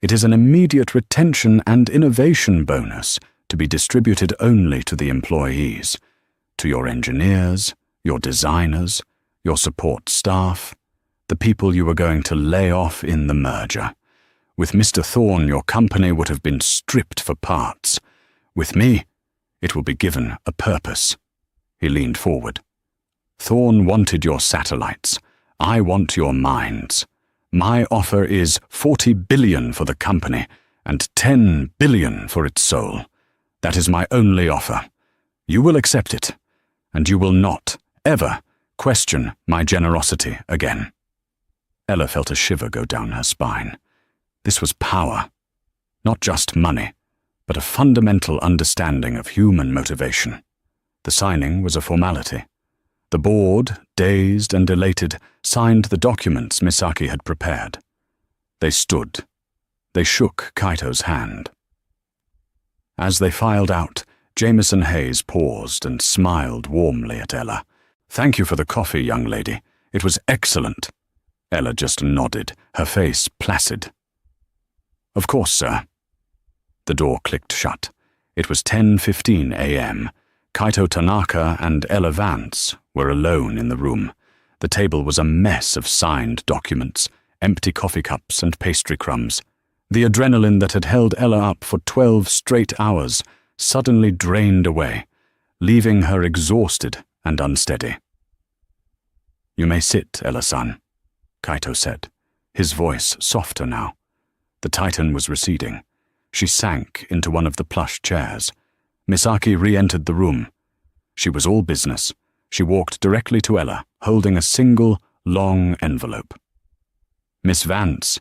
It is an immediate retention and innovation bonus to be distributed only to the employees, to your engineers, your designers, your support staff, the people you were going to lay off in the merger. With Mr. Thorne, your company would have been stripped for parts. With me, it will be given a purpose." He leaned forward. "Thorne wanted your satellites. I want your minds. My offer is $40 billion for the company and $10 billion for its soul. That is my only offer. You will accept it, and you will not, ever, question my generosity again." Ella felt a shiver go down her spine. This was power. Not just money, but a fundamental understanding of human motivation. The signing was a formality. The board, dazed and elated, signed the documents Misaki had prepared. They stood. They shook Kaito's hand. As they filed out, Jameson Hayes paused and smiled warmly at Ella. "Thank you for the coffee, young lady. It was excellent." Ella just nodded, her face placid. "Of course, sir." The door clicked shut. It was 10:15 a.m. Kaito Tanaka and Ella Vance were alone in the room. The table was a mess of signed documents, empty coffee cups and pastry crumbs. The adrenaline that had held Ella up for 12 straight hours suddenly drained away, leaving her exhausted and unsteady. "You may sit, Ella-san," Kaito said, his voice softer now. The Titan was receding. She sank into one of the plush chairs. Misaki re-entered the room. She was all business. She walked directly to Ella, holding a single, long envelope. "Miss Vance,"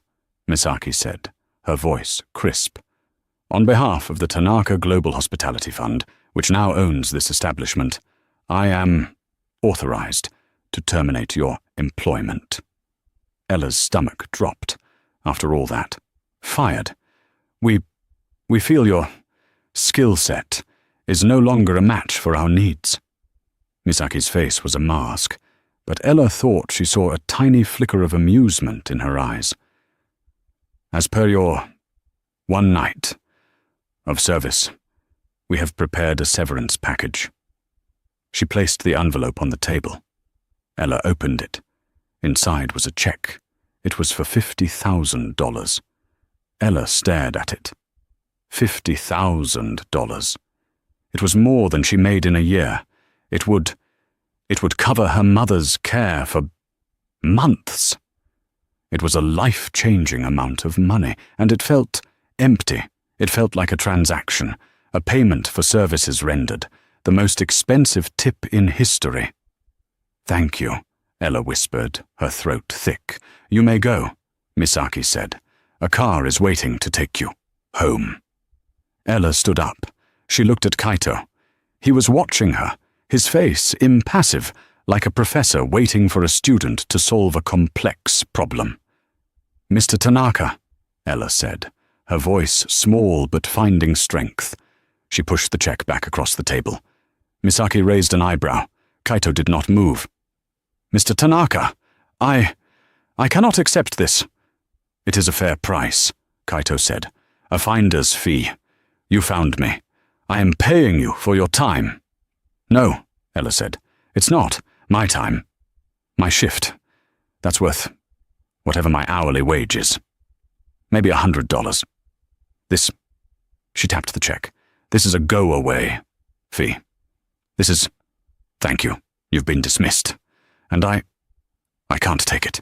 Misaki said, her voice crisp. "On behalf of the Tanaka Global Hospitality Fund, which now owns this establishment, I am authorized to terminate your employment." Ella's stomach dropped. After all that. Fired. We feel your skill set is no longer a match for our needs." Misaki's face was a mask, but Ella thought she saw a tiny flicker of amusement in her eyes. "As per your one night of service, we have prepared a severance package." She placed the envelope on the table. Ella opened it. Inside was a check. It was for $50,000. Ella stared at it. $50,000. It was more than she made in a year. It would cover her mother's care for months. It was a life-changing amount of money, and it felt empty. It felt like a transaction, a payment for services rendered, the most expensive tip in history. "Thank you," Ella whispered, her throat thick. "You may go," Misaki said. "A car is waiting to take you home." Ella stood up. She looked at Kaito. He was watching her, his face impassive, like a professor waiting for a student to solve a complex problem. "Mr. Tanaka," Ella said, her voice small but finding strength. She pushed the check back across the table. Misaki raised an eyebrow. Kaito did not move. "Mr. Tanaka, I cannot accept this." "It is a fair price," Kaito said. "A finder's fee. You found me. I am paying you for your time." "No," Ella said. "It's not my time. My shift. That's worth whatever my hourly wage is. Maybe $100. This," she tapped the check, "this is a go-away fee. This is, thank you, you've been dismissed. And I can't take it."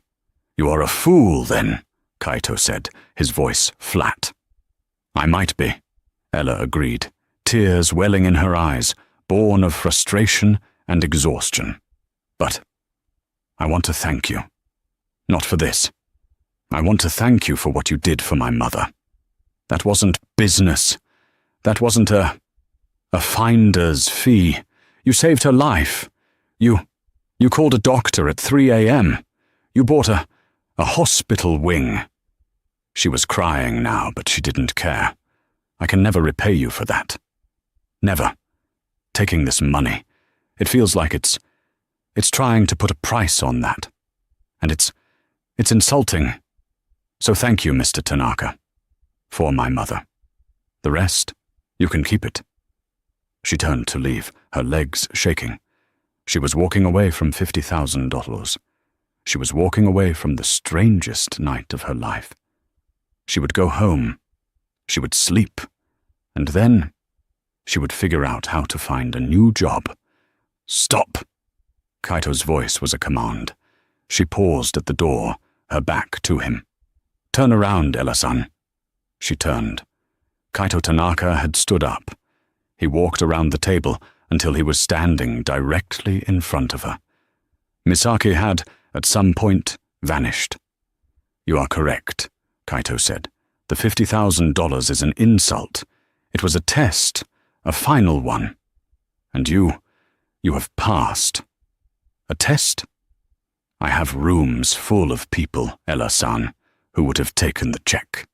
"You are a fool, then," Kaito said, his voice flat. "I might be," Ella agreed, tears welling in her eyes, born of frustration and exhaustion. "But I want to thank you. Not for this. I want to thank you for what you did for my mother. That wasn't business. That wasn't a finder's fee. You saved her life. You called a doctor at 3 a.m. You bought a hospital wing." She was crying now, but she didn't care. "I can never repay you for that. Never. Taking this money. It feels like it's trying to put a price on that. And it's insulting. So thank you, Mr. Tanaka, for my mother. The rest, you can keep it." She turned to leave, her legs shaking. She was walking away from $50,000. She was walking away from the strangest night of her life. She would go home. She would sleep. And then she would figure out how to find a new job. "Stop!" Kaito's voice was a command. She paused at the door, her back to him. "Turn around, Ella-san." She turned. Kaito Tanaka had stood up. He walked around the table until he was standing directly in front of her. Misaki had, at some point, vanished. "You are correct," Kaito said. "The $50,000 is an insult. It was a test, a final one. And you have passed. A test? I have rooms full of people, Ella-san, who would have taken the check.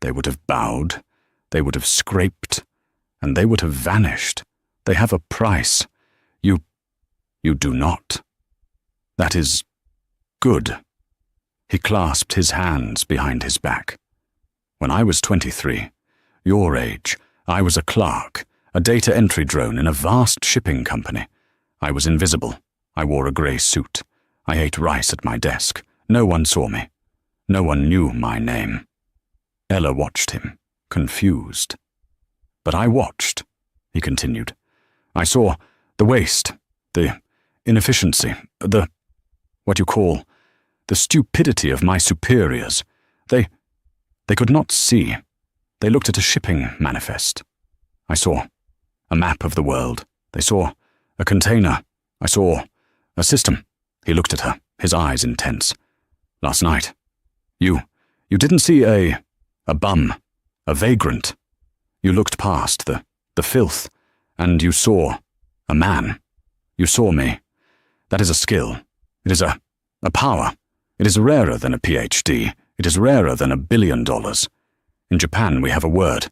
They would have bowed, they would have scraped, and they would have vanished. They have a price. You do not. That is good." He clasped his hands behind his back. "When I was 23, your age, I was a clerk, a data entry drone in a vast shipping company. I was invisible. I wore a grey suit. I ate rice at my desk. No one saw me. No one knew my name." Ella watched him, confused. "But I watched," he continued. "I saw The waste, the inefficiency, what you call, the stupidity of my superiors. They could not see. They looked at a shipping manifest. I saw a map of the world. They saw a container. I saw a system. He looked at her, his eyes intense. Last night, you didn't see a bum, a vagrant. You looked past the filth, and you saw a man. You saw me. That is a skill. It is a power. It is rarer than a PhD. It is rarer than $1 billion. In Japan we have a word,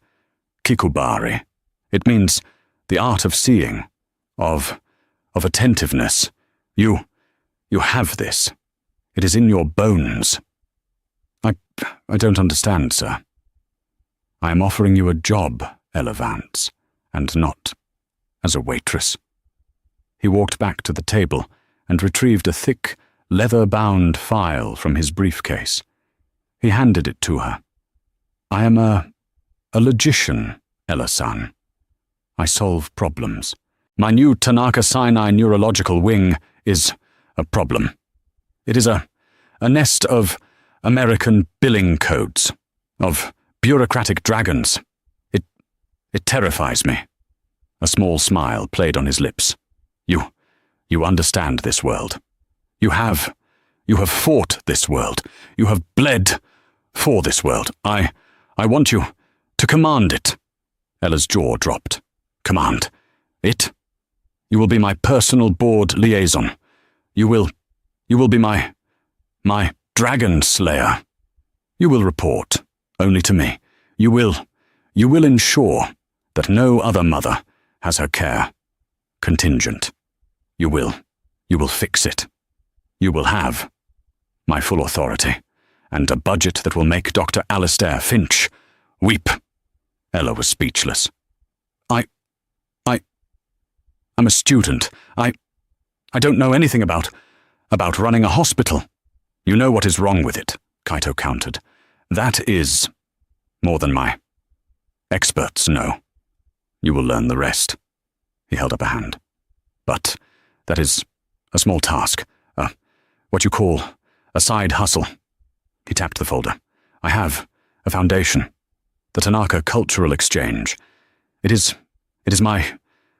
kikubari. It means the art of seeing, of attentiveness. You have this. It is in your bones. I don't understand, sir. I am offering you a job, Ella Vance, and not as a waitress. He walked back to the table and retrieved a thick, leather-bound file from his briefcase. He handed it to her. I am a logician, Ella-san. I solve problems. My new Tanaka Sinai neurological wing is a problem. It is a nest of American billing codes, of bureaucratic dragons. It terrifies me. A small smile played on his lips. You understand this world. You have fought this world. You have bled for this world. I want you to command it. Ella's jaw dropped. Command it? You will be my personal board liaison. You will be my dragon slayer. You will report only to me. You will ensure that no other mother has her care contingent. You will fix it. You will have my full authority and a budget that will make Dr. Alistair Finch weep. Ella was speechless. I'm a student. I don't know anything about running a hospital. You know what is wrong with it, Kaito countered. That is more than my experts know. You will learn the rest. He held up a hand. But that is a small task, what you call a side hustle. He tapped the folder. I have a foundation, the Tanaka Cultural Exchange. It is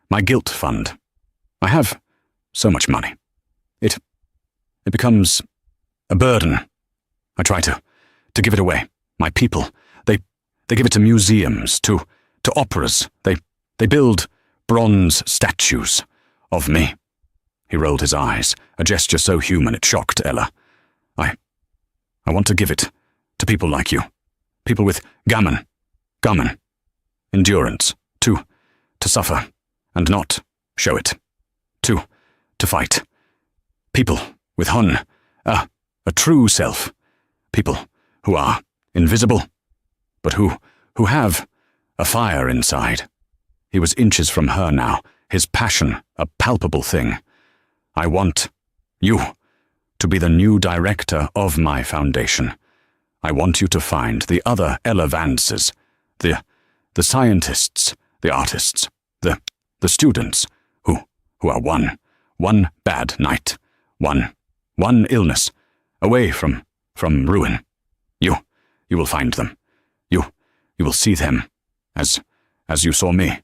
my guilt fund. I have so much money. It becomes a burden. I try to give it away. My people, they give it to museums, to operas. They build bronze statues of me. He rolled his eyes, a gesture so human it shocked Ella. I want to give it to people like you. People with gammon, endurance, to suffer and not show it, to fight. People with hun, a true self. People who are invisible, but who have a fire inside. He was inches from her now, his passion a palpable thing. I want you to be the new director of my foundation. I want you to find the other Ella Vances, the scientists, the artists, the students, who are one bad night, one illness, away from ruin. You will find them. You will see them, as you saw me,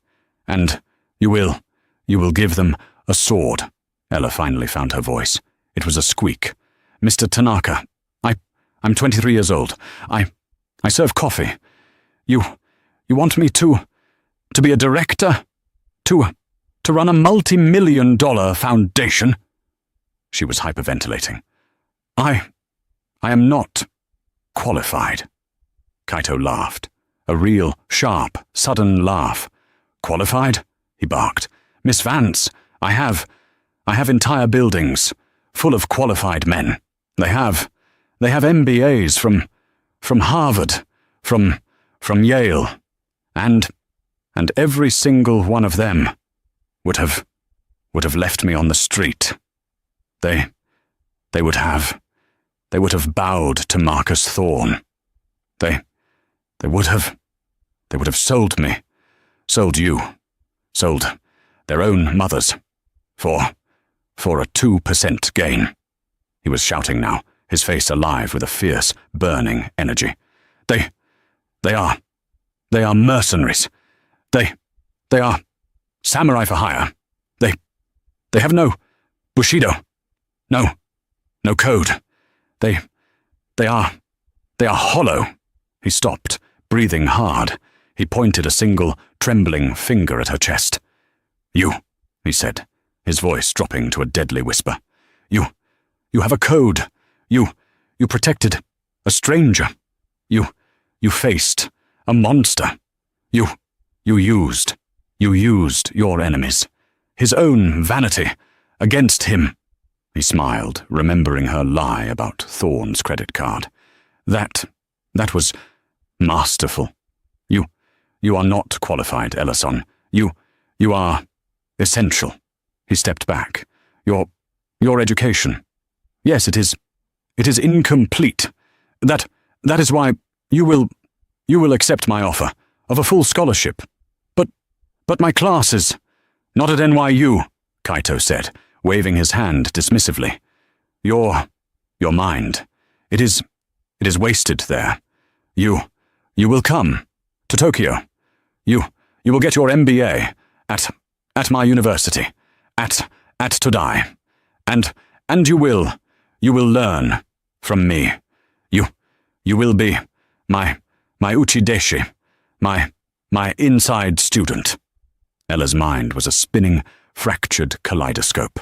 and you will give them a sword. Ella finally found her voice. It was a squeak. Mr. Tanaka, I'm 23 years old. I serve coffee. You want me to be a director? To run a multi-million-dollar foundation? She was hyperventilating. I am not qualified. Kaito laughed. A real, sharp, sudden laugh. Qualified? He barked. Miss Vance, I have entire buildings full of qualified men. They have MBAs from Harvard, from Yale, and every single one of them would have left me on the street. They would have bowed to Marcus Thorne. They would have sold me, sold you, sold their own mothers. For a 2% gain. He was shouting now, his face alive with a fierce, burning energy. They are mercenaries. They are samurai for hire. They have no bushido. No code. They are hollow. He stopped, breathing hard. He pointed a single, trembling finger at her chest. You, he said, his voice dropping to a deadly whisper. You have a code. You protected a stranger. You faced a monster. You used your enemies. His own vanity against him. He smiled, remembering her lie about Thorne's credit card. That was masterful. You are not qualified, Ellison. You are essential. He stepped back. Your education. Yes, it is incomplete. That is why you will accept my offer of a full scholarship. But my classes, not at NYU, Kaito said, waving his hand dismissively. Your mind, it is wasted there. You will come to Tokyo. You will get your MBA at my university, at Todai, and you will learn from me. You will be my uchideshi, my inside student. Ella's mind was a spinning, fractured kaleidoscope.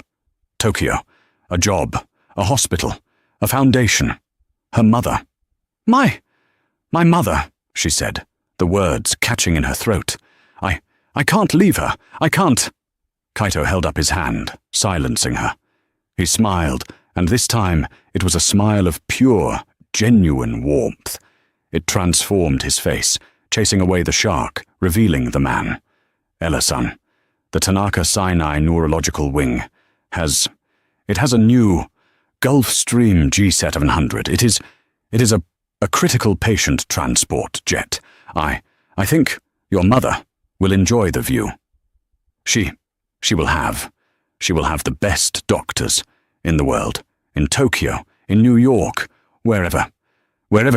Tokyo, a job, a hospital, a foundation. Her mother. My mother, she said, the words catching in her throat. I can't leave her. I can't. Kaito held up his hand, silencing her. He smiled, and this time it was a smile of pure, genuine warmth. It transformed his face, chasing away the shark, revealing the man. Ella-san, the Tanaka Sinai Neurological Wing has a new Gulfstream G700. It is a critical patient transport jet. I think your mother will enjoy the view. She will have the best doctors in the world, in Tokyo, in New York, wherever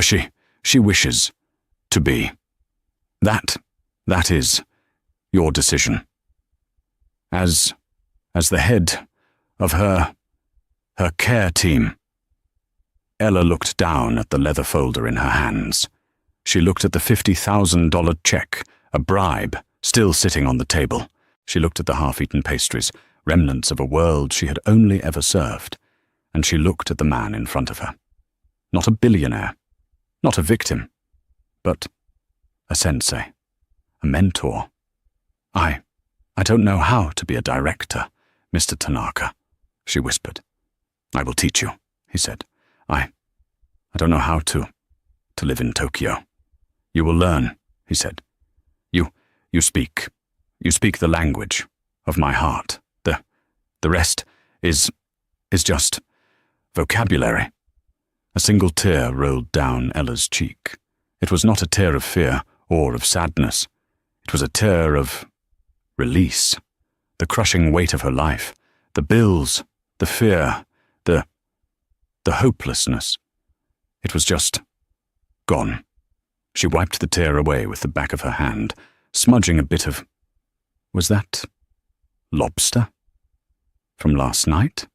she wishes to be. That is your decision. As the head of her care team. Ella looked down at the leather folder in her hands. She looked at the $50,000 check, a bribe, still sitting on the table. She looked at the half-eaten pastries, remnants of a world she had only ever served. And she looked at the man in front of her. Not a billionaire, not a victim, but a sensei, a mentor. I don't know how to be a director, Mr. Tanaka, she whispered. I will teach you, he said. I don't know how to live in Tokyo. You will learn, he said. You speak the language of my heart. The rest is just vocabulary. A single tear rolled down Ella's cheek. It was not a tear of fear or of sadness. It was a tear of release. The crushing weight of her life, the bills, the fear, the hopelessness. It was just gone. She wiped the tear away with the back of her hand, smudging a bit of... Was that lobster? From last night?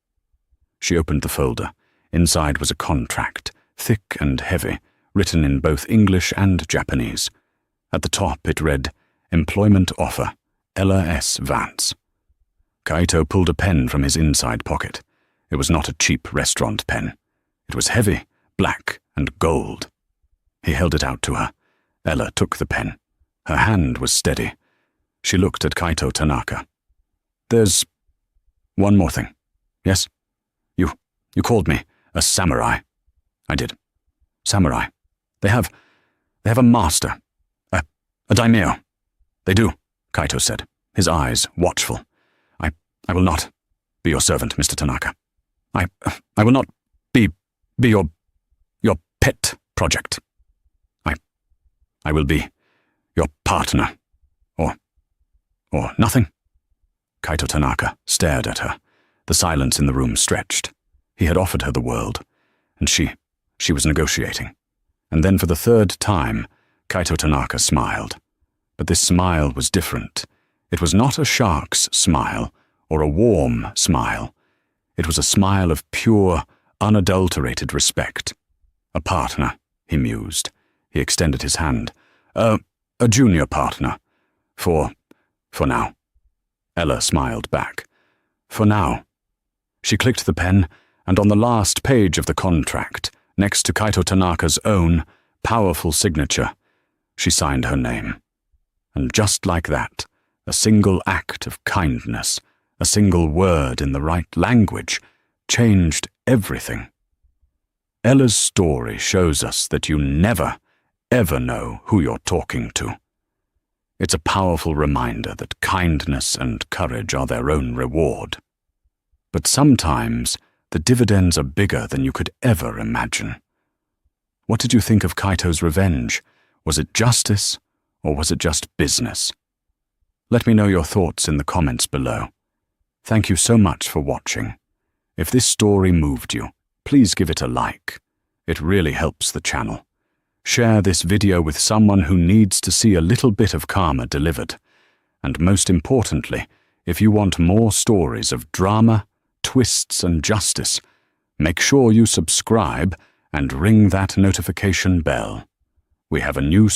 She opened the folder. Inside was a contract, thick and heavy, written in both English and Japanese. At the top it read, Employment Offer, Ella S. Vance. Kaito pulled a pen from his inside pocket. It was not a cheap restaurant pen. It was heavy, black, and gold. He held it out to her. Ella took the pen. Her hand was steady. She looked at Kaito Tanaka. There's one more thing. Yes? You called me a samurai. I did. Samurai. They have a master. A daimyo. They do, Kaito said, his eyes watchful. I will not be your servant, Mr. Tanaka. I will not be your pet project. I will be your partner. Or nothing. Kaito Tanaka stared at her. The silence in the room stretched. He had offered her the world, and she was negotiating. And then for the third time, Kaito Tanaka smiled. But this smile was different. It was not a shark's smile or a warm smile. It was a smile of pure, unadulterated respect. A partner, he mused. He extended his hand. A junior partner. For now. Ella smiled back. For now. She clicked the pen, and on the last page of the contract, next to Kaito Tanaka's own powerful signature, she signed her name. And just like that, a single act of kindness, a single word in the right language, changed everything. Ella's story shows us that you never, ever know who you're talking to. It's a powerful reminder that kindness and courage are their own reward. But sometimes the dividends are bigger than you could ever imagine. What did you think of Kaito's revenge? Was it justice, or was it just business? Let me know your thoughts in the comments below. Thank you so much for watching. If this story moved you, please give it a like. It really helps the channel. Share this video with someone who needs to see a little bit of karma delivered. And most importantly, if you want more stories of drama, twists and justice, make sure you subscribe and ring that notification bell. We have a new